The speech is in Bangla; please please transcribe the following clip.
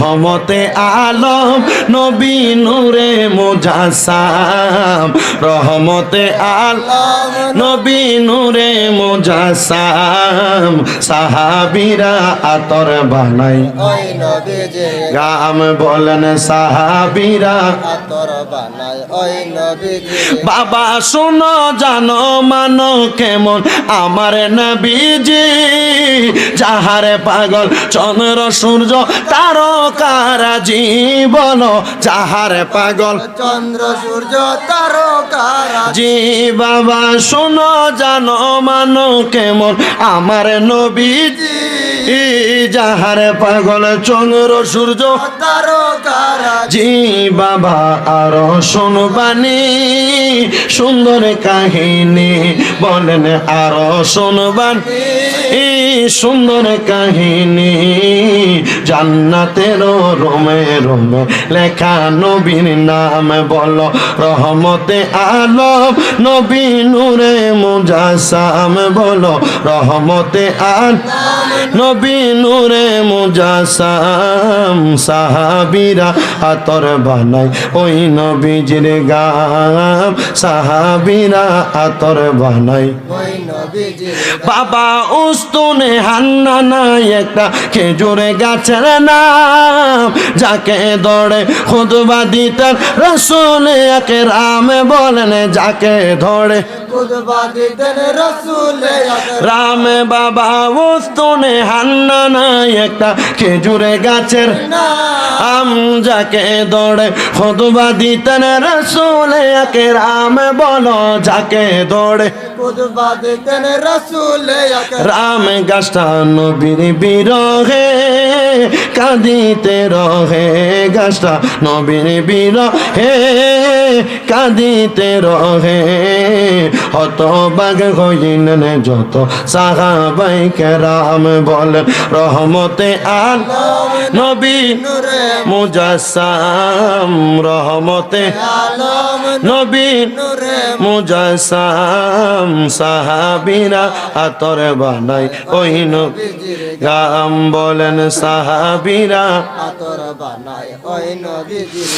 রহমতে আলম নবী নূরে মুজাসসাম রহমতে আলম নবী নূরে মুজাসসাম সাহাবীরা আতর বানাই ওই নবীজির গাম বলেন সাহাবীরা আতর বানায় ওই নবীজির বাবা শোনো জানো মানো কেমন আমার নবীজি যাহারে পাগল চন্দ্র সূর্য তারকারাজি বলো যাহারে পাগল চন্দ্র সূর্য তারকারা জি বাবা শোনো জানো মানো কেমন আমার নবীজি যাহারে পাগল চন্দ্র সূর্য তারকারা জি বাবা আরো শুনবানি সুন্দর কাহিনী বলেন আরো শুনবান সুন্দর কাহিনী জান্নাতের রোমে রোমে লেখা নবীর নাম বলো রহমতে আলম নবী নূরে মুজাসসাম বলো রহমতে আলম নবী নূরে মুজাসসাম সাহাবীরা আতর বানাই ওই নবীজির গাম সাহাবীরা আতর বানাই ওই নবীজির বাবা উস্তুনে হান্নানা একটা খেজুরে গাছের নাম যাকে ধরে খুতবা দিতেন রাসূল আকরাম বলেন যাকে ধরে খুতবা দিতেন রাসূল রাম বাবা উস্তুনে হান্নানা একটা খেজুরে গাছের নাম যাকে ধরে খুতবা দিতেন রাসূল আকরাম বলো যাকে ধরে খুতবা দিতেন রাসূল রাম গাছটা নবীর বিরহে কাঁদিতে রহে গাছটা নবীর বিরহে কাঁদিতে রহে হতবাগ হইলেন যত সাহাবায়ে কেরাম বলেন রহমতে আলম নবী নূরে মুজাসসাম রহমতে আলম নবী নূরে মুজাসসাম সাহাবীরা আতর বানাই ওই নবীজির গাম বলেন সাহাবীরা আতর বানায় ওই নবীজির